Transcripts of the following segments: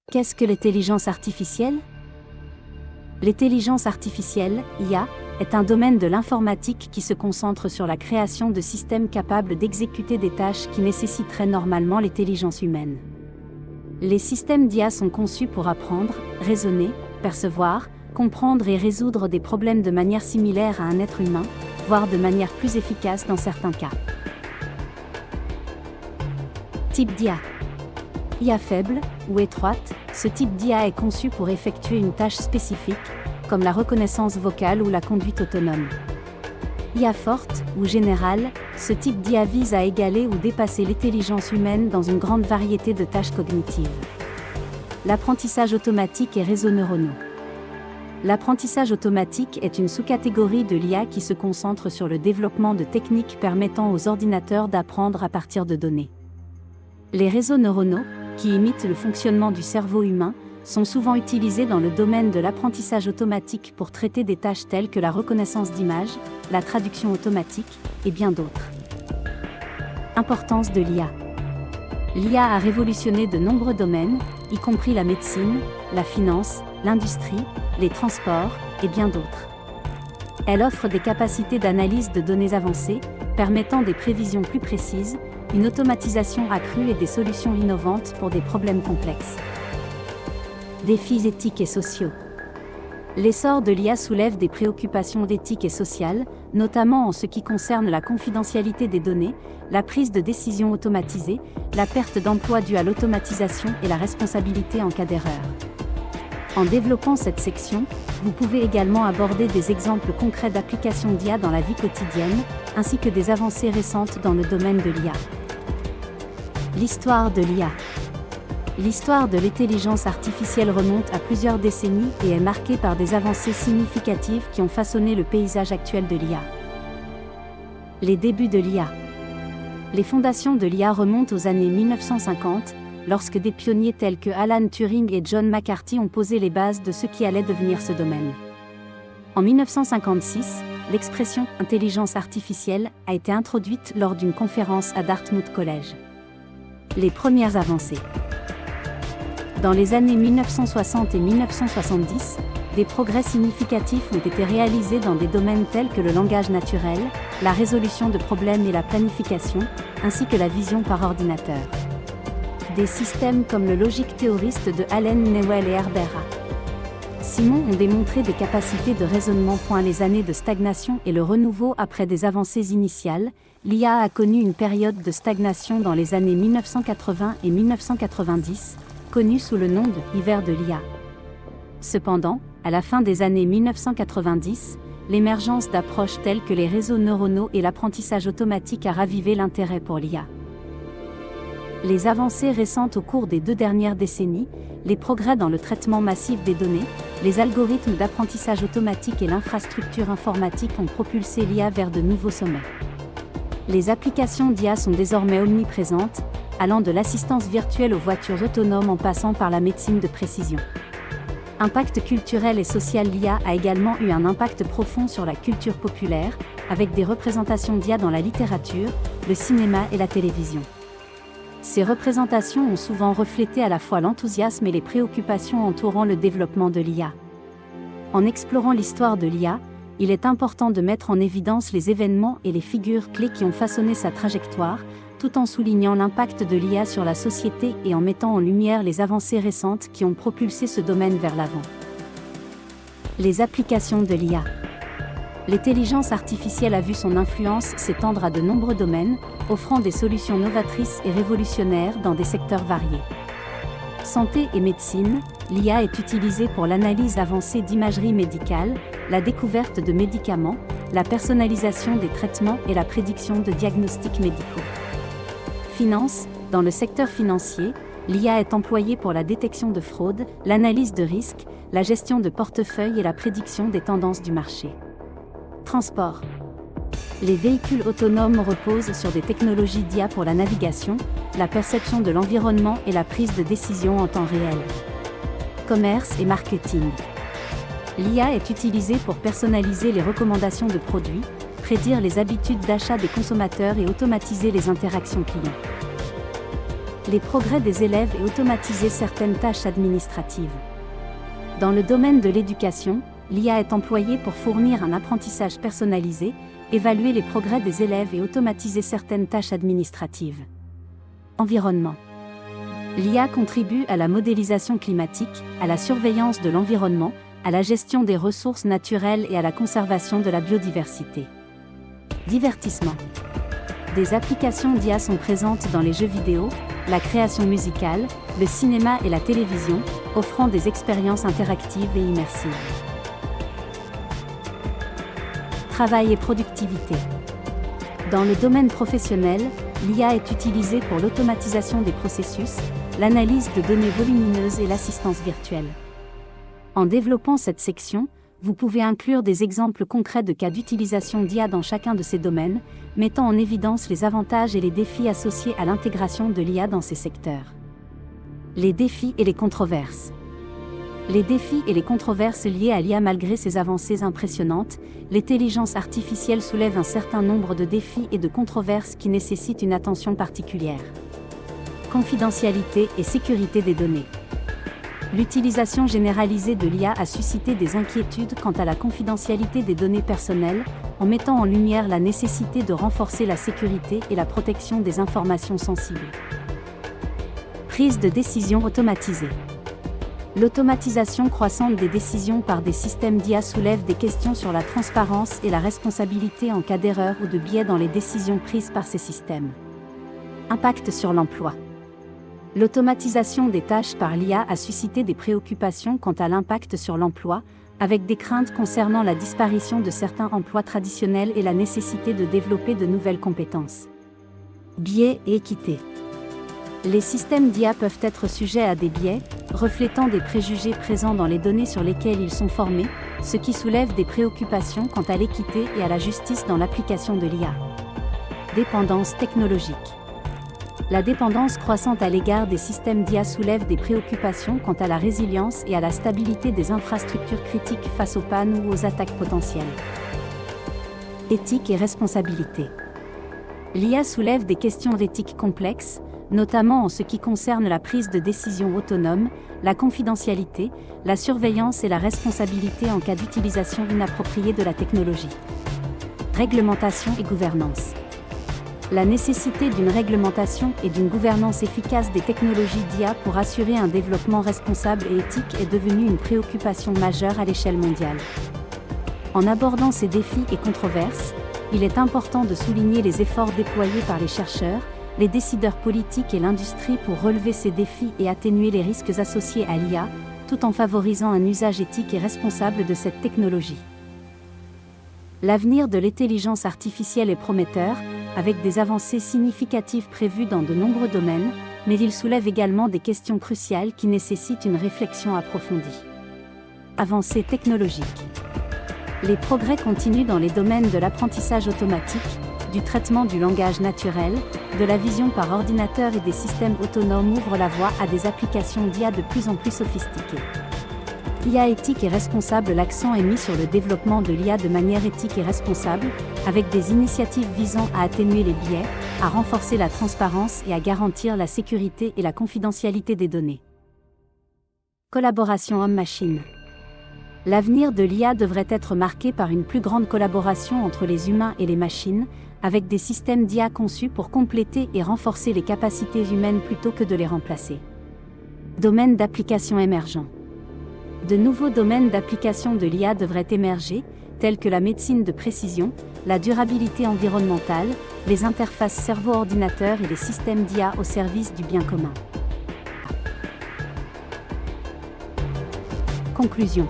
Qu'est-ce que l'intelligence artificielle? L'intelligence artificielle, IA, est un domaine de l'informatique qui se concentre sur la création de systèmes capables d'exécuter des tâches qui nécessiteraient normalement l'intelligence humaine. Les systèmes d'IA sont conçus pour apprendre, raisonner, percevoir, comprendre et résoudre des problèmes de manière similaire à un être humain, voire de manière plus efficace dans certains cas. Type d'IA. IA faible ou étroite, ce type d'IA est conçu pour effectuer une tâche spécifique, comme la reconnaissance vocale ou la conduite autonome. IA forte ou générale, ce type d'IA vise à égaler ou dépasser l'intelligence humaine dans une grande variété de tâches cognitives. L'apprentissage automatique et réseaux neuronaux. L'apprentissage automatique est une sous-catégorie de l'IA qui se concentre sur le développement de techniques permettant aux ordinateurs d'apprendre à partir de données. Les réseaux neuronaux, qui imitent le fonctionnement du cerveau humain, sont souvent utilisés dans le domaine de l'apprentissage automatique pour traiter des tâches telles que la reconnaissance d'images, la traduction automatique, et bien d'autres. Importance de l'IA. L'IA a révolutionné de nombreux domaines, y compris la médecine, la finance, l'industrie, les transports, et bien d'autres. Elle offre des capacités d'analyse de données avancées, permettant des prévisions plus précises, une automatisation accrue et des solutions innovantes pour des problèmes complexes. Défis éthiques et sociaux. L'essor de l'IA soulève des préoccupations d'éthique et sociale, notamment en ce qui concerne la confidentialité des données, la prise de décision automatisée, la perte d'emploi due à l'automatisation et la responsabilité en cas d'erreur. En développant cette section, vous pouvez également aborder des exemples concrets d'applications d'IA dans la vie quotidienne, ainsi que des avancées récentes dans le domaine de l'IA. L'histoire de l'IA. L'histoire de l'intelligence artificielle remonte à plusieurs décennies et est marquée par des avancées significatives qui ont façonné le paysage actuel de l'IA. Les débuts de l'IA. Les fondations de l'IA remontent aux années 1950, lorsque des pionniers tels que Alan Turing et John McCarthy ont posé les bases de ce qui allait devenir ce domaine. En 1956, l'expression « intelligence artificielle » a été introduite lors d'une conférence à Dartmouth College. Les premières avancées. Dans les années 1960 et 1970, des progrès significatifs ont été réalisés dans des domaines tels que le langage naturel, la résolution de problèmes et la planification, ainsi que la vision par ordinateur. Des systèmes comme le Logic Theorist de Allen Newell et Herbert A. Simon ont démontré des capacités de raisonnement. Les années de stagnation et le renouveau après des avancées initiales, l'IA a connu une période de stagnation dans les années 1980 et 1990, connue sous le nom de « hiver de l'IA ». Cependant, à la fin des années 1990, l'émergence d'approches telles que les réseaux neuronaux et l'apprentissage automatique a ravivé l'intérêt pour l'IA. Les avancées récentes au cours des 2 dernières décennies, les progrès dans le traitement massif des données, les algorithmes d'apprentissage automatique et l'infrastructure informatique ont propulsé l'IA vers de nouveaux sommets. Les applications d'IA sont désormais omniprésentes, allant de l'assistance virtuelle aux voitures autonomes en passant par la médecine de précision. Impact culturel et social. L'IA a également eu un impact profond sur la culture populaire, avec des représentations d'IA dans la littérature, le cinéma et la télévision. Ces représentations ont souvent reflété à la fois l'enthousiasme et les préoccupations entourant le développement de l'IA. En explorant l'histoire de l'IA, il est important de mettre en évidence les événements et les figures clés qui ont façonné sa trajectoire, tout en soulignant l'impact de l'IA sur la société et en mettant en lumière les avancées récentes qui ont propulsé ce domaine vers l'avant. Les applications de l'IA. L'intelligence artificielle a vu son influence s'étendre à de nombreux domaines, offrant des solutions novatrices et révolutionnaires dans des secteurs variés. Santé et médecine, l'IA est utilisée pour l'analyse avancée d'imagerie médicale, la découverte de médicaments, la personnalisation des traitements et la prédiction de diagnostics médicaux. Finance, dans le secteur financier, l'IA est employée pour la détection de fraude, l'analyse de risques, la gestion de portefeuille et la prédiction des tendances du marché. Transport. Les véhicules autonomes reposent sur des technologies d'IA pour la navigation, la perception de l'environnement et la prise de décision en temps réel. Commerce et marketing. L'IA est utilisée pour personnaliser les recommandations de produits, prédire les habitudes d'achat des consommateurs et automatiser les interactions clients. les progrès des élèves et automatiser certaines tâches administratives. Dans le domaine de l'éducation, l'IA est employée pour fournir un apprentissage personnalisé, évaluer les progrès des élèves et automatiser certaines tâches administratives. Environnement. L'IA contribue à la modélisation climatique, à la surveillance de l'environnement, à la gestion des ressources naturelles et à la conservation de la biodiversité. Divertissement. Des applications d'IA sont présentes dans les jeux vidéo, la création musicale, le cinéma et la télévision, offrant des expériences interactives et immersives. Travail et productivité. Dans le domaine professionnel, l'IA est utilisée pour l'automatisation des processus, l'analyse de données volumineuses et l'assistance virtuelle. En développant cette section, vous pouvez inclure des exemples concrets de cas d'utilisation d'IA dans chacun de ces domaines, mettant en évidence les avantages et les défis associés à l'intégration de l'IA dans ces secteurs. Les défis et les controverses. Les défis et les controverses liées à l'IA. Malgré ses avancées impressionnantes, l'intelligence artificielle soulève un certain nombre de défis et de controverses qui nécessitent une attention particulière. Confidentialité et sécurité des données. L'utilisation généralisée de l'IA a suscité des inquiétudes quant à la confidentialité des données personnelles, en mettant en lumière la nécessité de renforcer la sécurité et la protection des informations sensibles. Prise de décision automatisée. L'automatisation croissante des décisions par des systèmes d'IA soulève des questions sur la transparence et la responsabilité en cas d'erreur ou de biais dans les décisions prises par ces systèmes. Impact sur l'emploi. L'automatisation des tâches par l'IA a suscité des préoccupations quant à l'impact sur l'emploi, avec des craintes concernant la disparition de certains emplois traditionnels et la nécessité de développer de nouvelles compétences. Biais et équité. Les systèmes d'IA peuvent être sujets à des biais, reflétant des préjugés présents dans les données sur lesquelles ils sont formés, ce qui soulève des préoccupations quant à l'équité et à la justice dans l'application de l'IA. Dépendance technologique. La dépendance croissante à l'égard des systèmes d'IA soulève des préoccupations quant à la résilience et à la stabilité des infrastructures critiques face aux pannes ou aux attaques potentielles. Éthique et responsabilité. L'IA soulève des questions d'éthique complexes, notamment en ce qui concerne la prise de décision autonome, la confidentialité, la surveillance et la responsabilité en cas d'utilisation inappropriée de la technologie. Réglementation et gouvernance. La nécessité d'une réglementation et d'une gouvernance efficace des technologies d'IA pour assurer un développement responsable et éthique est devenue une préoccupation majeure à l'échelle mondiale. En abordant ces défis et controverses, il est important de souligner les efforts déployés par les chercheurs, les décideurs politiques et l'industrie pour relever ces défis et atténuer les risques associés à l'IA, tout en favorisant un usage éthique et responsable de cette technologie. L'avenir de l'intelligence artificielle est prometteur, avec des avancées significatives prévues dans de nombreux domaines, mais il soulève également des questions cruciales qui nécessitent une réflexion approfondie. Avancées technologiques. Les progrès continuent dans les domaines de l'apprentissage automatique, du traitement du langage naturel, de la vision par ordinateur et des systèmes autonomes ouvrent la voie à des applications d'IA de plus en plus sophistiquées. IA éthique et responsable. L'accent est mis sur le développement de l'IA de manière éthique et responsable, avec des initiatives visant à atténuer les biais, à renforcer la transparence et à garantir la sécurité et la confidentialité des données. Collaboration homme-machine. L'avenir de l'IA devrait être marqué par une plus grande collaboration entre les humains et les machines, avec des systèmes d'IA conçus pour compléter et renforcer les capacités humaines plutôt que de les remplacer. Domaine d'application émergent. De nouveaux domaines d'application de l'IA devraient émerger, tels que la médecine de précision, la durabilité environnementale, les interfaces cerveau-ordinateur et les systèmes d'IA au service du bien commun. Conclusion.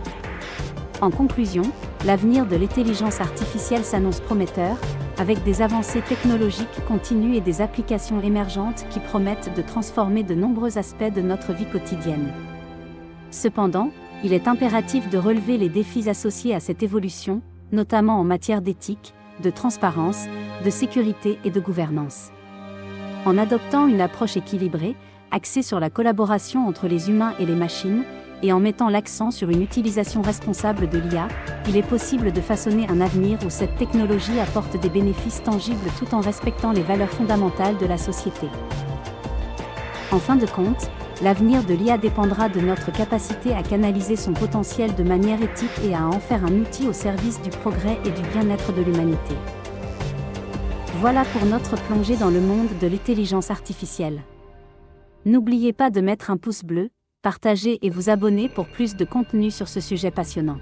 En conclusion, l'avenir de l'intelligence artificielle s'annonce prometteur, avec des avancées technologiques continues et des applications émergentes qui promettent de transformer de nombreux aspects de notre vie quotidienne. Cependant, il est impératif de relever les défis associés à cette évolution, notamment en matière d'éthique, de transparence, de sécurité et de gouvernance. En adoptant une approche équilibrée, axée sur la collaboration entre les humains et les machines, et en mettant l'accent sur une utilisation responsable de l'IA, il est possible de façonner un avenir où cette technologie apporte des bénéfices tangibles tout en respectant les valeurs fondamentales de la société. En fin de compte, l'avenir de l'IA dépendra de notre capacité à canaliser son potentiel de manière éthique et à en faire un outil au service du progrès et du bien-être de l'humanité. Voilà pour notre plongée dans le monde de l'intelligence artificielle. N'oubliez pas de mettre un pouce bleu, partager et vous abonner pour plus de contenu sur ce sujet passionnant.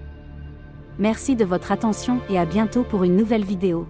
Merci de votre attention et à bientôt pour une nouvelle vidéo.